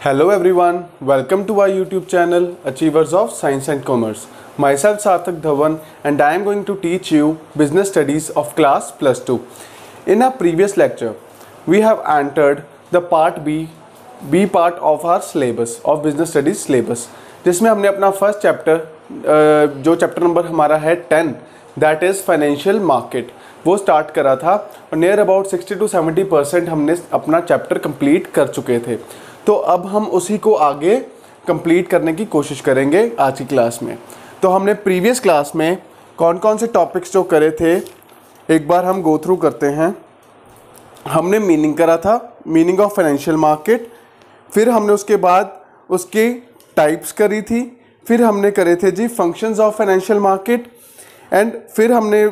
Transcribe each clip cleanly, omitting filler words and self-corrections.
Hello everyone, welcome to our YouTube channel Achievers of Science and Commerce. Myself Sarthak Dhawan and I am going to teach you business studies of class plus 2. In our previous lecture, we have entered the part B part of our syllabus of business studies syllabus, जिसमें हमने अपना first chapter जो chapter number हमारा है 10 that is financial market वो start करा था और नियर अबाउट 60 to 70% हमने अपना चैप्टर कंप्लीट कर चुके थे। तो अब हम उसी को आगे कंप्लीट करने की कोशिश करेंगे आज की क्लास में। तो हमने प्रीवियस क्लास में कौन कौन से टॉपिक्स जो करे थे एक बार हम गो थ्रू करते हैं। हमने मीनिंग करा था, मीनिंग ऑफ फाइनेंशियल मार्केट, फिर हमने उसके बाद उसकी टाइप्स करी थी, फिर हमने करे थे जी functions of financial market and फिर हमने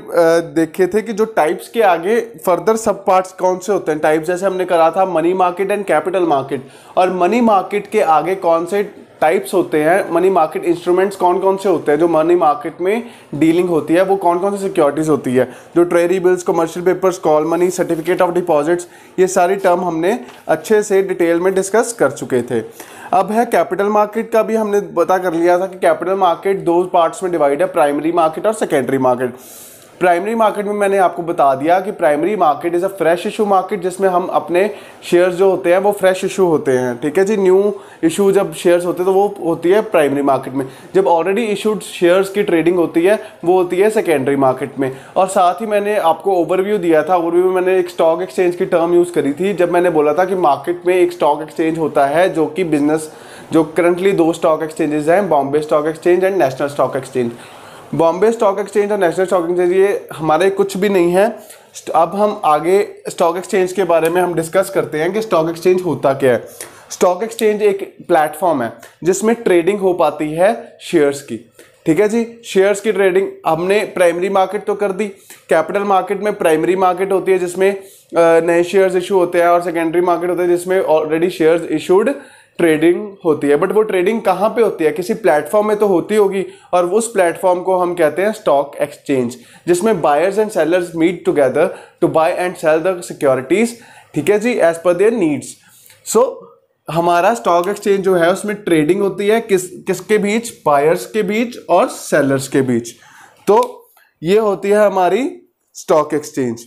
देखे थे कि जो टाइप्स के आगे फर्दर सब पार्ट्स कौन से होते हैं। टाइप्स जैसे हमने करा था money market and capital market, और मनी मार्केट के आगे कौन से टाइप्स होते हैं, मनी मार्केट इंस्ट्रूमेंट्स कौन कौन से होते हैं जो मनी मार्केट में डीलिंग होती है, वो कौन कौन सी सिक्योरिटीज़ होती है, जो treasury bills, commercial papers, call money, certificate of deposits, ये सारी टर्म हमने अच्छे से डिटेल में डिस्कस कर चुके थे। अब है कैपिटल मार्केट का भी हमने पता कर लिया था कि कैपिटल मार्केट दो पार्ट्स में डिवाइड है, प्राइमरी मार्केट और सेकेंडरी मार्केट। प्राइमरी मार्केट में मैंने आपको बता दिया कि primary market is a fresh issue market, जिसमें हम अपने शेयर्स जो होते हैं वो फ्रेश इशू होते हैं। ठीक है जी, न्यू इशू जब शेयर्स होते हैं तो वो होती है प्राइमरी मार्केट में। जब ऑलरेडी इशूड शेयर्स की ट्रेडिंग होती है वो होती है सेकेंडरी मार्केट में। और साथ ही मैंने आपको ओवरव्यू दिया था, ओवरव्यू में मैंने एक स्टॉक एक्सचेंज की टर्म यूज़ करी थी जब मैंने बोला था कि मार्केट में एक स्टॉक एक्सचेंज होता है जो कि बिजनेस जो करंटली दो स्टॉक एक्सचेंजेस हैं, Bombay stock exchange and national stock exchange. Bombay stock exchange और नेशनल स्टॉक एक्सचेंज ये हमारे कुछ भी नहीं है। अब हम आगे स्टॉक एक्सचेंज के बारे में हम डिस्कस करते हैं कि स्टॉक एक्सचेंज होता क्या है। स्टॉक एक्सचेंज एक प्लेटफॉर्म है जिसमें ट्रेडिंग हो पाती है शेयर्स की। ठीक है जी, शेयर्स की ट्रेडिंग हमने प्राइमरी मार्केट तो कर दी। कैपिटल मार्केट में प्राइमरी मार्केट होती है जिसमें नए शेयर्स इशू होते हैं, और सेकेंडरी मार्केट होता है जिसमें ऑलरेडी शेयर्स इशूड ट्रेडिंग होती है। बट वो ट्रेडिंग कहाँ पे होती है, किसी प्लेटफॉर्म में तो होती होगी, और उस प्लेटफॉर्म को हम कहते हैं स्टॉक एक्सचेंज, जिसमें buyers and sellers meet together to buy and sell the securities. ठीक है जी, एज पर देयर नीड्स। सो हमारा स्टॉक एक्सचेंज जो है उसमें ट्रेडिंग होती है किसके बीच, बायर्स के बीच और सेलर्स के बीच। तो ये होती है हमारी स्टॉक एक्सचेंज।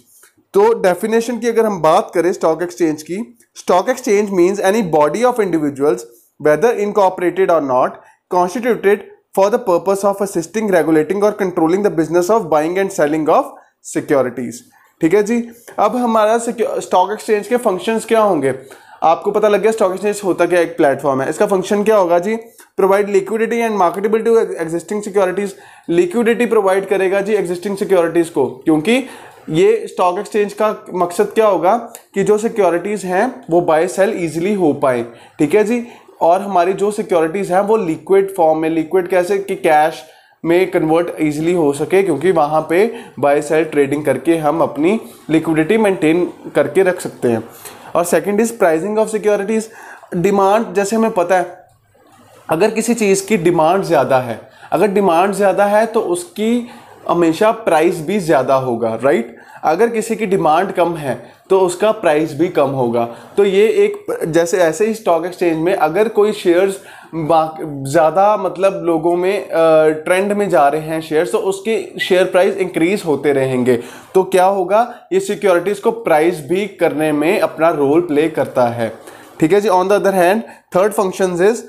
तो डेफिनेशन की अगर हम बात करें स्टॉक एक्सचेंज की, stock exchange means any body of individuals whether incorporated और not constituted for the purpose of assisting, regulating और controlling the business of buying and selling of securities. ठीक है जी, अब हमारा स्टॉक एक्सचेंज के फंक्शंस क्या होंगे, आपको पता लग गया स्टॉक एक्सचेंज होता क्या, एक प्लेटफॉर्म है। इसका फंक्शन क्या होगा जी, provide liquidity and marketability to existing securities. Liquidity provide करेगा जी एग्जिस्टिंग सिक्योरिटीज को, क्योंकि ये स्टॉक एक्सचेंज का मकसद क्या होगा कि जो सिक्योरिटीज हैं वो बाय सेल इजीली हो पाए। ठीक है जी, और हमारी जो सिक्योरिटीज हैं वो लिक्विड फॉर्म में, लिक्विड कैसे कि कैश में कन्वर्ट इजीली हो सके, क्योंकि वहाँ पे बाय सेल ट्रेडिंग करके हम अपनी लिक्विडिटी मेंटेन करके रख सकते हैं। और second is pricing of securities. Demand, जैसे हमें पता है अगर किसी चीज़ की डिमांड ज़्यादा है, अगर डिमांड ज़्यादा है तो उसकी हमेशा प्राइस भी ज़्यादा होगा, राइट। अगर किसी की डिमांड कम है तो उसका प्राइस भी कम होगा। तो ये एक जैसे ऐसे ही स्टॉक एक्सचेंज में अगर कोई शेयर्स ज़्यादा मतलब लोगों में ट्रेंड में जा रहे हैं शेयर्स, तो उसके शेयर प्राइस इंक्रीज होते रहेंगे। तो क्या होगा, ये सिक्योरिटीज़ को प्राइस भी करने में अपना रोल प्ले करता है। ठीक है जी। On the other hand third function is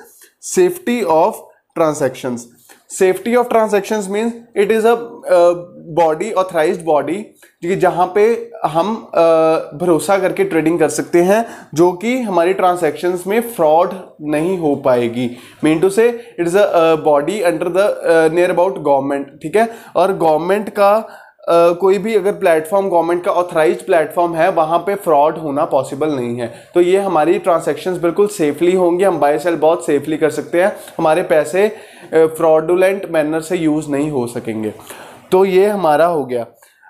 safety of transactions. Safety of transactions means it is a body, authorised body, जहाँ पे हम भरोसा करके ट्रेडिंग कर सकते हैं, जो कि हमारी ट्रांसैक्शंस में फ्रॉड नहीं हो पाएगी। मीन टू से it is a body under the near about government. ठीक है, और गवर्नमेंट का कोई भी अगर प्लेटफॉर्म गवर्नमेंट का ऑथराइज्ड प्लेटफॉर्म है, वहाँ पे फ्रॉड होना पॉसिबल नहीं है। तो ये हमारी ट्रांसैक्शंस बिल्कुल सेफली होंगी, हम बाय सेल बहुत सेफली कर सकते हैं, हमारे पैसे फ्रॉडुलेंट मैनर से यूज़ नहीं हो सकेंगे। तो ये हमारा हो गया।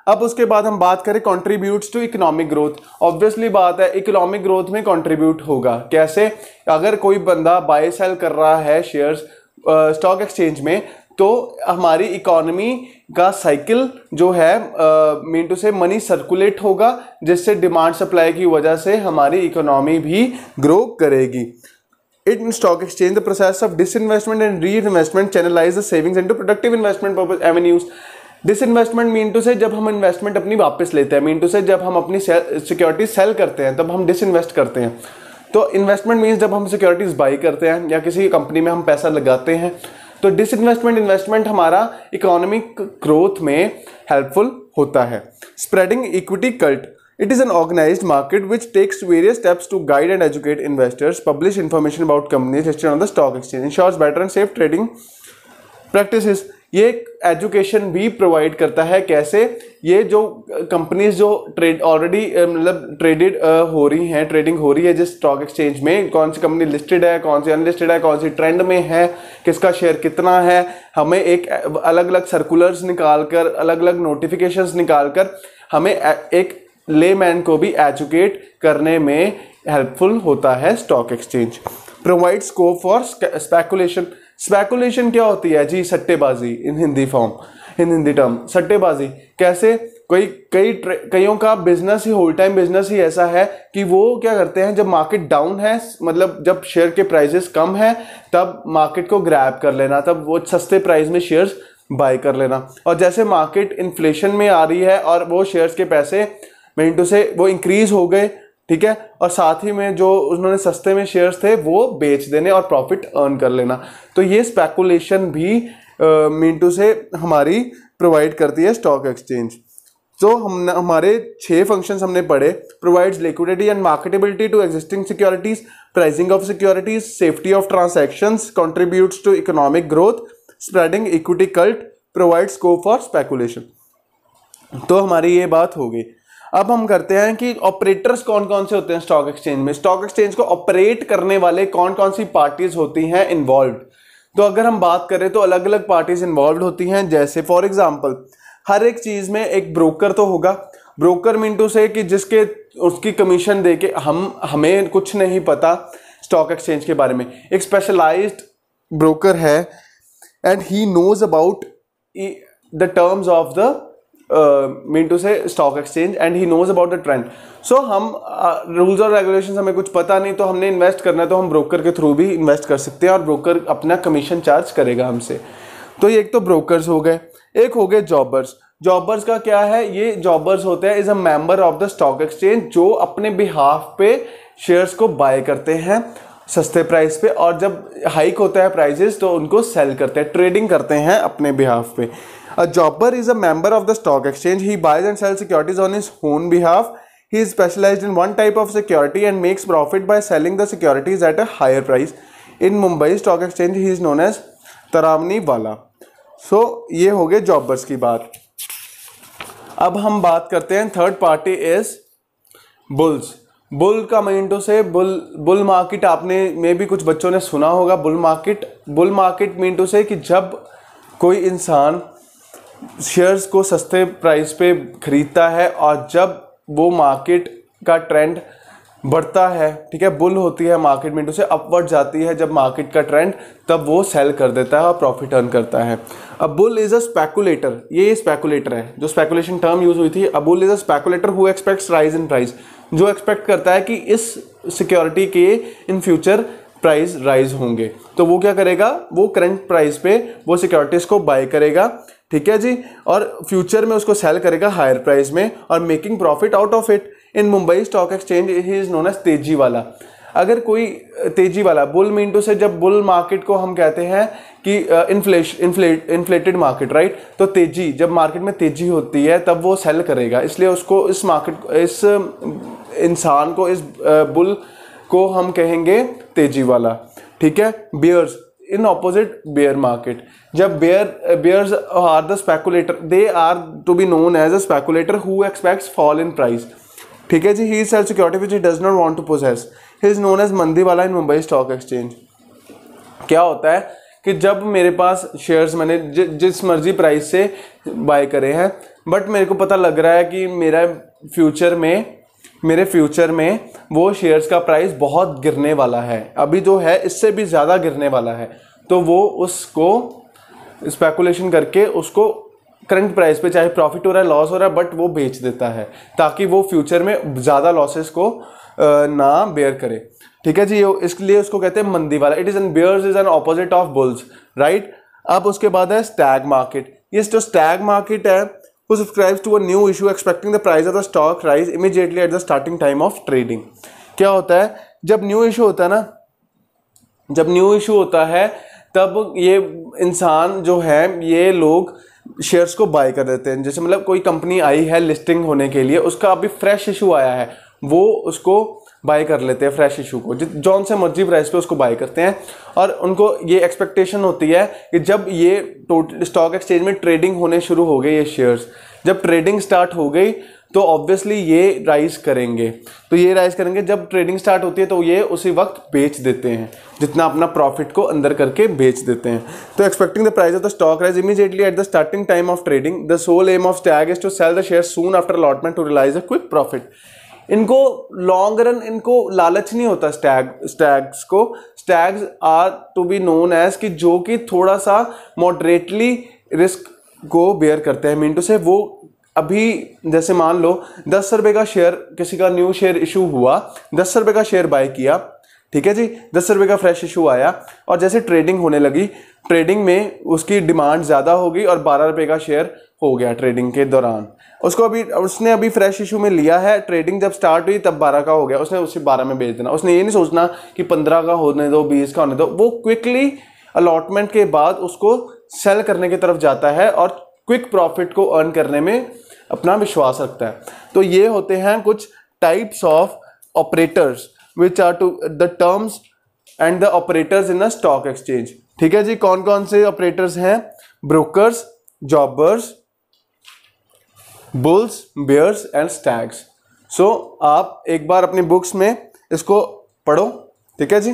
अब उसके बाद हम बात करें contributes to economic growth. Obviously बात है इकोनॉमिक ग्रोथ में कंट्रीब्यूट होगा कैसे, अगर कोई बंदा बाय सेल कर रहा है शेयर्स स्टॉक एक्सचेंज में, तो हमारी इकोनॉमी का साइकिल जो है मीन टू से मनी सर्कुलेट होगा, जिससे डिमांड सप्लाई की वजह से हमारी इकोनॉमी भी ग्रो करेगी। In stock exchange, the process of disinvestment and reinvestment channelize the savings into productive investment purpose avenues. Disinvestment mean to say जब हम इन्वेस्टमेंट अपनी वापस लेते हैं, मीन टू से जब हम अपनी सिक्योरिटीज सेल करते हैं तब हम डिसइन्वेस्ट करते हैं। तो इन्वेस्टमेंट मीन्स जब हम सिक्योरिटीज बाई करते हैं या किसी कंपनी में हम पैसा लगाते हैं। तो डिसइन्वेस्टमेंट इन्वेस्टमेंट हमारा इकोनॉमिक ग्रोथ में हेल्पफुल होता है। Spreading equity cult, it is an organized market which takes various steps to guide and educate investors, publish information about companies listed on the stock exchange, ensures better and safe trading practices। ये education भी provide करता है। कैसे? ये जो companies जो trade already मतलब traded हो रही हैं, ट्रेडिंग हो रही है जिस स्टॉक एक्सचेंज में, कौन सी कंपनी लिस्टेड है, कौन सी अनलिस्टेड है, कौन सी ट्रेंड में है, किसका शेयर कितना है, हमें एक अलग अलग सर्कुलर्स निकाल कर, अलग अलग नोटिफिकेशंस निकाल कर हमें एक लेमैन को भी एजुकेट करने में हेल्पफुल होता है stock exchange. Provide scope for speculation. Speculation क्या होती है जी? सट्टेबाजी इन हिंदी टर्म सट्टेबाजी। कैसे? कईयों का बिजनेस ही होल टाइम बिजनेस ही ऐसा है कि वो क्या करते हैं, जब मार्केट डाउन है, मतलब जब शेयर के प्राइसेस कम है तब मार्केट को ग्रैब कर लेना, तब वो सस्ते प्राइस में शेयर्स बाय कर लेना। और जैसे मार्केट इन्फ्लेशन में आ रही है और वो शेयर्स के पैसे मिनटों से वो इंक्रीज हो गए, ठीक है, और साथ ही में जो उन्होंने सस्ते में शेयर्स थे वो बेच देने और प्रॉफिट अर्न कर लेना। तो ये स्पेकुलेशन भी मिनटों से हमारी प्रोवाइड करती है स्टॉक एक्सचेंज। तो हमारे 6 फंक्शंस हमने पढ़े। Provides liquidity and marketability to existing securities, pricing of securities, safety of transactions, contributes to economic growth, spreading equity cult, provide scope for speculation. तो हमारी ये बात हो गई। अब हम करते हैं कि ऑपरेटर्स कौन कौन से होते हैं स्टॉक एक्सचेंज में, स्टॉक एक्सचेंज को ऑपरेट करने वाले कौन कौन सी पार्टीज होती हैं इन्वॉल्व। तो अगर हम बात करें तो अलग अलग पार्टीज इन्वॉल्व होती हैं। जैसे फॉर एग्जांपल हर एक चीज में एक ब्रोकर तो होगा। ब्रोकर मीन से कि जिसके उसकी कमीशन दे के हमें कुछ नहीं पता स्टॉक एक्सचेंज के बारे में। एक स्पेशलाइज्ड ब्रोकर है and he knows about the terms of the mean to से stock exchange and he knows about the trend. So हम रूल्स और रेगुलेशंस हमें कुछ पता नहीं, तो हमने इन्वेस्ट करना है तो हम ब्रोकर के थ्रू भी इन्वेस्ट कर सकते हैं और ब्रोकर अपना कमीशन चार्ज करेगा हमसे। तो ये एक तो ब्रोकर्स हो गए। एक हो गए जॉबर्स। जॉबर्स का क्या है? ये जॉबर्स होते हैं is a member of the stock exchange जो अपने बिहाफ पे शेयर्स को बाय करते हैं सस्ते प्राइस पे, और जब हाइक होता है प्राइसेस तो उनको सेल करते हैं, ट्रेडिंग करते हैं अपने बिहाफ पे। A jobber is a member of the stock exchange. He buys and sells securities on his own behalf. He is specialized in one type of security and makes profit by selling the securities at a higher price. In Mumbai Stock Exchange, he is known as तरावनी वाला। So ये हो गए jobbers की बात। अब हम बात करते हैं third party is bulls. Bull का मीन से बुल मार्केट आपने में भी कुछ बच्चों ने सुना होगा। बुल मार्केट मीन टू से कि जब कोई इंसान शेयर्स को सस्ते प्राइस पे खरीदता है और जब वो मार्केट का ट्रेंड बढ़ता है, ठीक है, बुल होती है मार्केट में से अपवर्ड जाती है जब मार्केट का ट्रेंड, तब वो सेल कर देता है और प्रॉफिट अर्न करता है। A bull is a speculator. ये स्पेकुलेटर है जो स्पेकुलेशन टर्म यूज हुई थी। A bull is a speculator who aspects rise in price, जो एक्सपेक्ट करता है कि इस सिक्योरिटी के इन फ्यूचर प्राइस राइज होंगे, तो वो क्या करेगा, वो करंट प्राइस पे वो सिक्योरिटीज को बाय करेगा, ठीक है जी, और फ्यूचर में उसको सेल करेगा हायर प्राइस में और making profit out of it. In Mumbai stock exchange he is known as तेजी वाला। अगर कोई तेजी वाला बुल मीन टू से जब बुल मार्केट को हम कहते हैं कि इन्फ्लेटेड मार्केट, राइट, तो तेजी जब मार्केट में तेजी होती है तब वो सेल करेगा, इसलिए उसको इस मार्केट इस इंसान को इस बुल को हम कहेंगे तेजी वाला, ठीक है। Bears in opposite bear market, जब bears are the speculator, they are to be known as a speculator who expects fall in price, ठीक है जी। He sell security which he does not want to possess, he is known as मंदी वाला इन Mumbai stock exchange. क्या होता है कि जब मेरे पास शेयर्स मैंने जिस मर्जी प्राइस से बाय करे हैं, बट मेरे को पता लग रहा है कि मेरे फ्यूचर में वो शेयर्स का प्राइस बहुत गिरने वाला है, अभी जो है इससे भी ज़्यादा गिरने वाला है, तो वो उसको स्पेकुलेशन करके उसको करंट प्राइस पे चाहे प्रॉफिट हो रहा है लॉस हो रहा है बट वो बेच देता है ताकि वो फ्यूचर में ज़्यादा लॉसेस को ना बेयर करे। ठीक है जी, इसलिए उसको कहते हैं मंदी वाला। It is an bears is an opposite of bulls, right. अब उसके बाद है स्टैग मार्केट। ये जो स्टैग मार्केट है who subscribes to a new issue expecting the price of the stock rise immediately at the starting time of trading। क्या होता है, जब न्यू इशू होता है ना, जब न्यू इशू होता है तब ये इंसान जो है, ये लोग शेयर्स को बाय कर देते हैं। जैसे मतलब कोई कंपनी आई है लिस्टिंग होने के लिए, उसका अभी फ्रेश इशू आया है, वो उसको बाय कर लेते हैं, फ्रेश इशू को जौन से मर्जी प्राइस पे उसको बाय करते हैं। और उनको ये एक्सपेक्टेशन होती है कि जब ये टोटल स्टॉक एक्सचेंज में ट्रेडिंग होने शुरू हो गए, ये शेयर्स जब ट्रेडिंग स्टार्ट हो गई तो ऑब्वियसली ये राइज करेंगे। तो ये राइज करेंगे, जब ट्रेडिंग स्टार्ट होती है तो ये उसी वक्त बेच देते हैं, जितना अपना प्रॉफिट को अंदर करके बेच देते हैं। तो expecting the price of the stock rise immediately at the starting time of trading, the sole aim of stag is to sell the share soon after allotment to realise a quick profit. इनको long run, इनको लालच नहीं होता stags को। Stags are to be known as कि जो कि थोड़ा सा मॉडरेटली रिस्क को बेयर करते हैं। मीन टू से वो अभी जैसे मान लो 10 रुपये का शेयर, किसी का न्यू शेयर इशू हुआ, 10 रुपये का शेयर बाय किया, ठीक है जी, 10 रुपये का फ्रेश इशू आया और जैसे ट्रेडिंग होने लगी, ट्रेडिंग में उसकी डिमांड ज़्यादा हो गई और 12 रुपये का शेयर हो गया ट्रेडिंग के दौरान। उसने अभी फ्रेश इशू में लिया है, ट्रेडिंग जब स्टार्ट हुई तब 12 का हो गया, उसने उसे 12 में बेच देना। उसने ये नहीं सोचना कि 15 का होने दो, 20 का होने दो, वो क्विकली अलॉटमेंट के बाद उसको सेल करने की तरफ जाता है और क्विक प्रॉफिट को अर्न करने में अपना विश्वास रखता है। तो ये होते हैं कुछ types of operators which are to the terms and the operators in a stock exchange. ठीक है जी, कौन कौन से ऑपरेटर्स हैं? Brokers, jobbers, bulls, bears and stags. So आप एक बार अपनी बुक्स में इसको पढ़ो, ठीक है जी।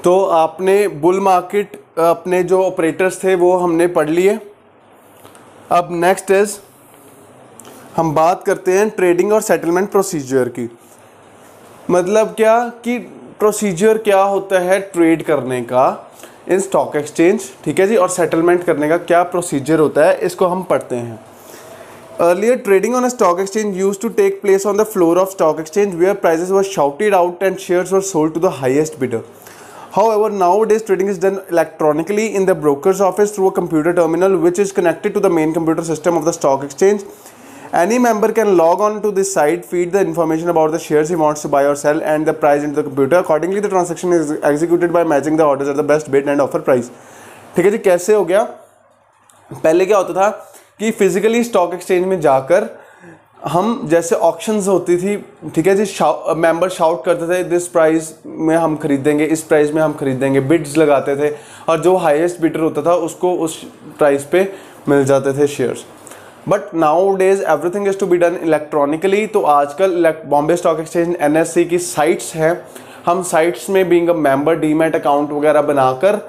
तो आपने बुल मार्केट, अपने जो ऑपरेटर्स थे वो हमने पढ़ लिए। अब नेक्स्ट इज हम बात करते हैं ट्रेडिंग और सेटलमेंट प्रोसीजर की। मतलब क्या कि प्रोसीजर क्या होता है ट्रेड करने का इन स्टॉक एक्सचेंज, ठीक है जी, और सेटलमेंट करने का क्या प्रोसीजर होता है, इसको हम पढ़ते हैं। Earlier, trading on a stock exchange used to take place on the floor of stock exchange where prices were shouted out and shares were sold to the highest bidder. However, nowadays trading is done electronically in the broker's office through a computer terminal which is connected to the main computer system of the stock exchange. Any member can log on to this site, feed the information about the shares he wants to buy or sell and the price into the computer. Accordingly, the transaction is executed by matching the orders at the best bid and offer price. ठीक है जी, कैसे हो गया? पहले क्या होता था कि फिजिकली स्टॉक एक्सचेंज में जाकर हम, जैसे ऑक्शंस होती थी, ठीक है जी, मेंबर शाउट करते थे दिस प्राइस में हम खरीदेंगे, इस प्राइस में हम खरीदेंगे, बिड्स लगाते थे और जो हाईएस्ट बिडर होता था उसको उस प्राइस पे मिल जाते थे shares. But nowadays everything is to be done electronically. तो आजकल बॉम्बे स्टॉक एक्सचेंज NSE की साइट्स हैं, हम साइट्स में being a member demat account वगैरह बनाकर,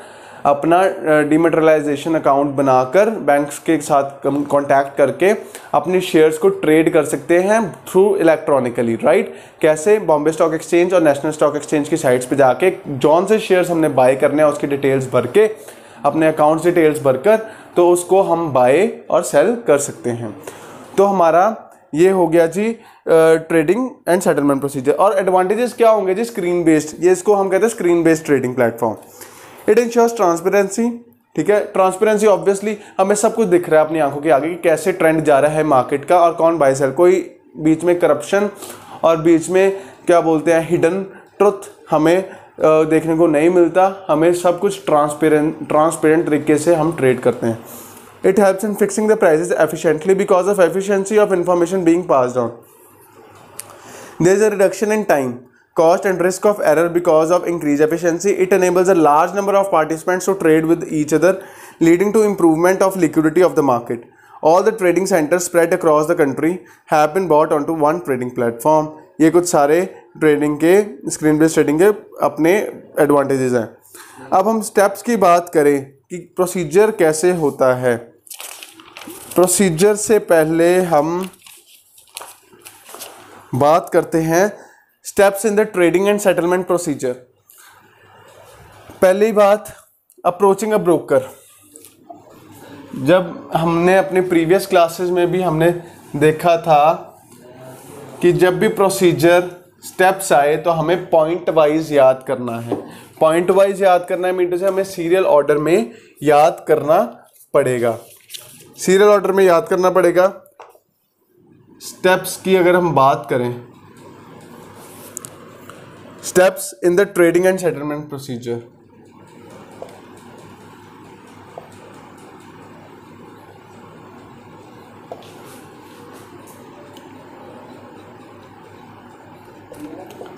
अपना डीमेटेरियलाइजेशन अकाउंट बनाकर बैंक्स के साथ कांटेक्ट करके अपनी शेयर्स को ट्रेड कर सकते हैं थ्रू इलेक्ट्रॉनिकली, राइट। कैसे? बॉम्बे स्टॉक एक्सचेंज और नेशनल स्टॉक एक्सचेंज की साइट्स पे जाके जौन से शेयर्स हमने बाय करने हैं उसकी डिटेल्स भर के, अपने अकाउंट डिटेल्स भरकर, तो उसको हम बाय और सेल कर सकते हैं। तो हमारा ये हो गया जी ट्रेडिंग एंड सेटलमेंट प्रोसीजर। और एडवांटेजेस क्या होंगे जी? स्क्रीन बेस्ड, ये इसको हम कहते हैं screen based trading platform. It ensures transparency, ठीक है। ट्रांसपेरेंसी ऑब्वियसली हमें सब कुछ दिख रहा है अपनी आंखों के आगे कि कैसे ट्रेंड जा रहा है मार्केट का और कौन बाय सेल, कोई बीच में करप्शन और बीच में क्या बोलते हैं हिडन ट्रुथ हमें देखने को नहीं मिलता। हमें सब कुछ ट्रांसपेरेंट तरीके से हम ट्रेड करते हैं। It helps in fixing the prices efficiently because of efficiency of information being passed on. There is a reduction in time, cost and risk of error because of increased efficiency. It enables a large number of participants to trade with each other, leading to improvement of liquidity of the market. All the trading centers spread across the country have been brought onto one trading platform. ये कुछ सारे trading के, screen based trading के अपने advantages हैं। अब हम steps की बात करें कि प्रोसीजर कैसे होता है। प्रोसीजर से पहले हम बात करते हैं steps in the trading and settlement procedure. पहली बात, अप्रोचिंग अ ब्रोकर। जब हमने अपने प्रीवियस क्लासेस में भी हमने देखा था कि जब भी प्रोसीजर स्टेप्स आए तो हमें पॉइंट वाइज याद करना है। पॉइंट वाइज याद करना है मीन से हमें सीरियल ऑर्डर में याद करना पड़ेगा। सीरियल ऑर्डर में याद करना पड़ेगा। स्टेप्स की अगर हम बात करें, steps in the trading and settlement procedure,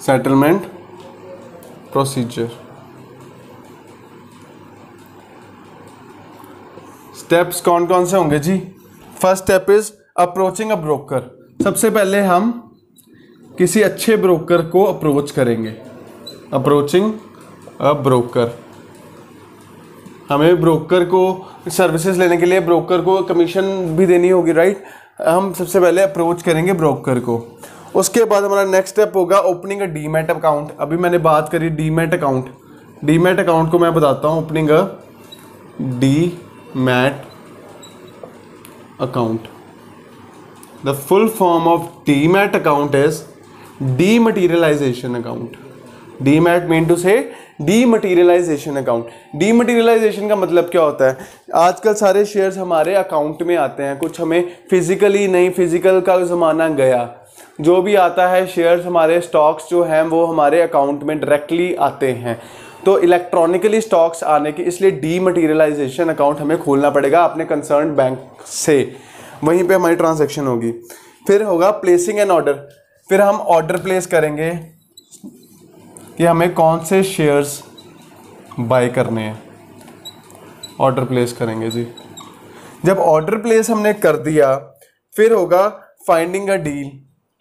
settlement procedure, steps कौन कौन से होंगे जी? First step is approaching a broker. सबसे पहले हम किसी अच्छे ब्रोकर को अप्रोच करेंगे। अप्रोचिंग अ ब्रोकर, हमें ब्रोकर को सर्विसेज लेने के लिए ब्रोकर को कमीशन भी देनी होगी, राइट। हम सबसे पहले अप्रोच करेंगे ब्रोकर को। उसके बाद हमारा नेक्स्ट स्टेप होगा ओपनिंग अ डीमैट अकाउंट। अभी मैंने बात करी डीमैट अकाउंट। डीमैट अकाउंट को मैं बताता हूँ, opening a demat account. The full form of demat account is dematerialisation account. Demat mean to say dematerialisation account. Dematerialisation का मतलब क्या होता है? आजकल सारे शेयर्स हमारे अकाउंट में आते हैं, कुछ हमें फिजिकली नहीं, फिजिकल का ज़माना गया, जो भी आता है शेयर्स हमारे स्टॉक्स जो हैं वो हमारे अकाउंट में डायरेक्टली आते हैं। तो इलेक्ट्रॉनिकली स्टॉक्स आने की, इसलिए डीमटेरियलाइजेशन अकाउंट हमें खोलना पड़ेगा अपने कंसर्न बैंक से, वहीं पे हमारी ट्रांजैक्शन होगी। फिर होगा प्लेसिंग एन ऑर्डर। फिर हम ऑर्डर प्लेस करेंगे कि हमें कौन से शेयर्स बाय करने हैं। ऑर्डर प्लेस करेंगे जी। जब ऑर्डर प्लेस हमने कर दिया फिर होगा फाइंडिंग अ डील।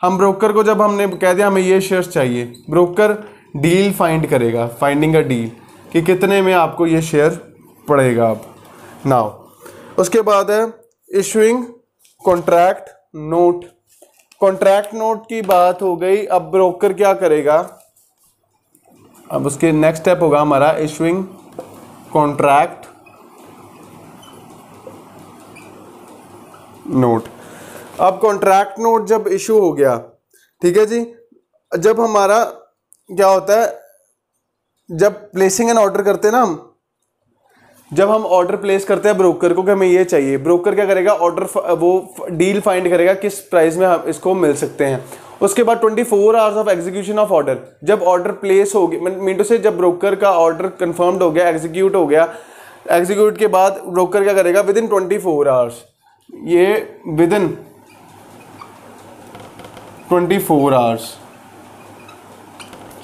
हम ब्रोकर को जब हमने कह दिया हमें ये शेयर्स चाहिए, ब्रोकर डील फाइंड करेगा, फाइंडिंग अ डील, कि कितने में आपको ये शेयर पड़ेगा अब नाउ। उसके बाद है issuing contract note. Contract note की बात हो गई। अब ब्रोकर क्या करेगा? अब उसके नेक्स्ट स्टेप होगा हमारा इशूइंग कॉन्ट्रैक्ट नोट। अब कॉन्ट्रैक्ट नोट जब इशू हो गया, ठीक है जी, जब हमारा क्या होता है, जब प्लेसिंग एन ऑर्डर करते हैं ना हम, जब हम ऑर्डर प्लेस करते हैं ब्रोकर को कि हमें ये चाहिए, ब्रोकर क्या करेगा? ऑर्डर वो डील फाइंड करेगा किस प्राइस में हम इसको मिल सकते हैं। उसके बाद 24 hours of execution of order. जब ऑर्डर प्लेस हो गया, मीन टू से जब ब्रोकर का ऑर्डर कंफर्म्ड हो गया, एग्जीक्यूट हो गया, एग्जीक्यूट के बाद ब्रोकर क्या करेगा? विद इन 24 आवर्स, ये विद इन 24 आवर्स,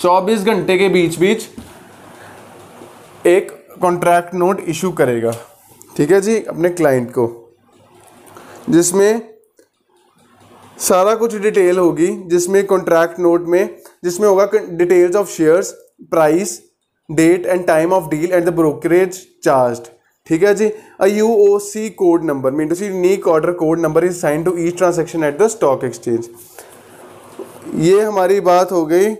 24 घंटे के बीच बीच एक कॉन्ट्रैक्ट नोट इशू करेगा, ठीक है जी, अपने क्लाइंट को, जिसमें सारा कुछ डिटेल होगी, जिसमें कॉन्ट्रैक्ट नोट में जिसमें होगा details of shares, price, date and time of deal and the brokerage charged, ठीक है जी। A UOC code number mean to see unique order code number is sign to each transaction at the stock exchange. ये हमारी बात हो गई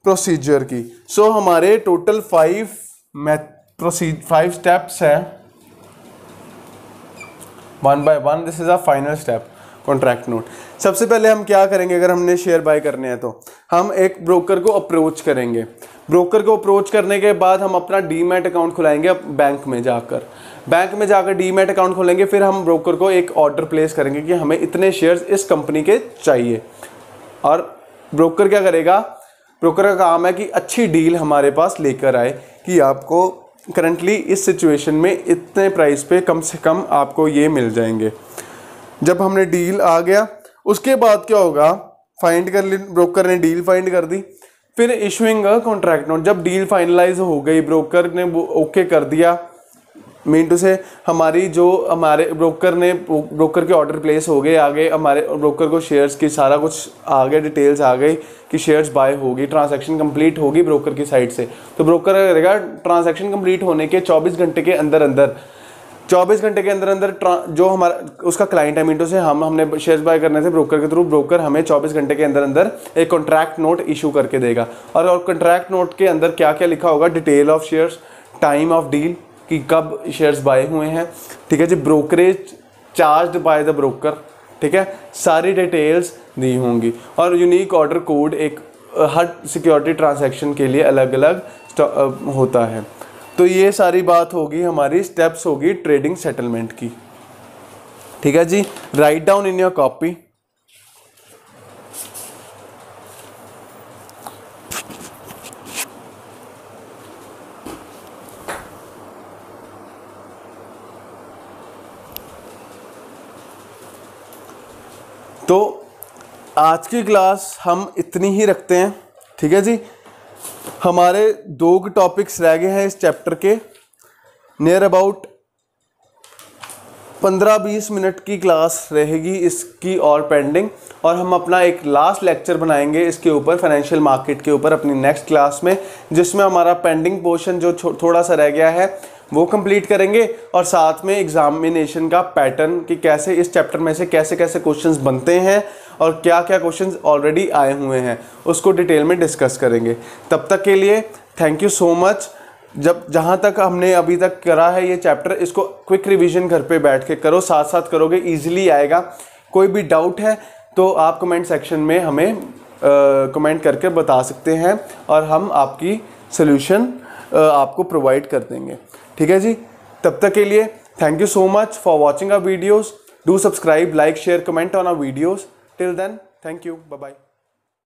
procedure की। So हमारे टोटल 5 स्टेप्स हैं, one by one. This is a final step, contract note. सबसे पहले हम क्या करेंगे? अगर हमने शेयर बाय करने हैं तो हम एक ब्रोकर को अप्रोच करेंगे। ब्रोकर को अप्रोच करने के बाद हम अपना डीमैट अकाउंट खुलाएंगे बैंक में जाकर। बैंक में जाकर डीमैट अकाउंट खोलेंगे। फिर हम ब्रोकर को एक ऑर्डर प्लेस करेंगे कि हमें इतने शेयर्स इस कंपनी के चाहिए। और ब्रोकर क्या करेगा? ब्रोकर का काम है कि अच्छी डील हमारे पास लेकर आए कि आपको करंटली इस सिचुएशन में इतने प्राइस पे कम से कम आपको ये मिल जाएंगे। जब हमने डील आ गया, उसके बाद क्या होगा? फाइंड कर ली, ब्रोकर ने डील फाइंड कर दी। फिर इशूइंग अ कॉन्ट्रैक्ट नोट। जब डील फाइनलाइज हो गई, ब्रोकर ने ओके कर दिया, मीन टू से हमारी जो हमारे ब्रोकर के ऑर्डर प्लेस हो गए, आगे हमारे ब्रोकर को शेयर्स की सारा कुछ आ गया, डिटेल्स आ गई कि शेयर्स बाय होगी, ट्रांजैक्शन कंप्लीट होगी ब्रोकर की साइड से। तो ब्रोकर करेगा ट्रांजैक्शन कंप्लीट होने के 24 घंटे के अंदर अंदर, 24 घंटे के अंदर अंदर जो हमारा उसका क्लाइंट है, मीन टू से हमने शेयर्स बाय करने थे ब्रोकर के थ्रू, ब्रोकर हमें 24 घंटे के अंदर अंदर एक कॉन्ट्रैक्ट नोट इशू करके देगा। और कॉन्ट्रैक्ट नोट के अंदर क्या क्या लिखा होगा? Detail of shares, time of deal कि कब शेयर्स बाय हुए हैं, ठीक है जी, brokerage charged by the broker, ठीक है, सारी डिटेल्स दी होंगी। और यूनिक ऑर्डर कोड एक हर सिक्योरिटी ट्रांजैक्शन के लिए अलग अलग होता है। तो ये सारी बात होगी, हमारी स्टेप्स होगी ट्रेडिंग सेटलमेंट की। ठीक है जी, write down in your copy. तो आज की क्लास हम इतनी ही रखते हैं। ठीक है जी, हमारे 2 टॉपिक्स रह गए हैं इस चैप्टर के। नियर अबाउट 15-20 मिनट की क्लास रहेगी इसकी और पेंडिंग, और हम अपना एक लास्ट लेक्चर बनाएंगे इसके ऊपर, फाइनेंशियल मार्केट के ऊपर, अपनी नेक्स्ट क्लास में, जिसमें हमारा पेंडिंग पोर्शन जो थोड़ा सा रह गया है वो कंप्लीट करेंगे, और साथ में एग्जामिनेशन का पैटर्न कि कैसे इस चैप्टर में से कैसे कैसे क्वेश्चंस बनते हैं और क्या क्या क्वेश्चंस ऑलरेडी आए हुए हैं उसको डिटेल में डिस्कस करेंगे। तब तक के लिए थैंक यू सो मच। जहाँ तक हमने अभी तक करा है ये चैप्टर, इसको क्विक रिवीजन घर पे बैठ के करो, साथ साथ करोगे ईजिली आएगा। कोई भी डाउट है तो आप कमेंट सेक्शन में हमें कमेंट करके बता सकते हैं, और हम आपकी सोल्यूशन आपको प्रोवाइड कर देंगे। ठीक है जी, तब तक के लिए thank you so much for watching our videos. Do subscribe, like, share, comment on our videos. Till then, thank you, bye bye.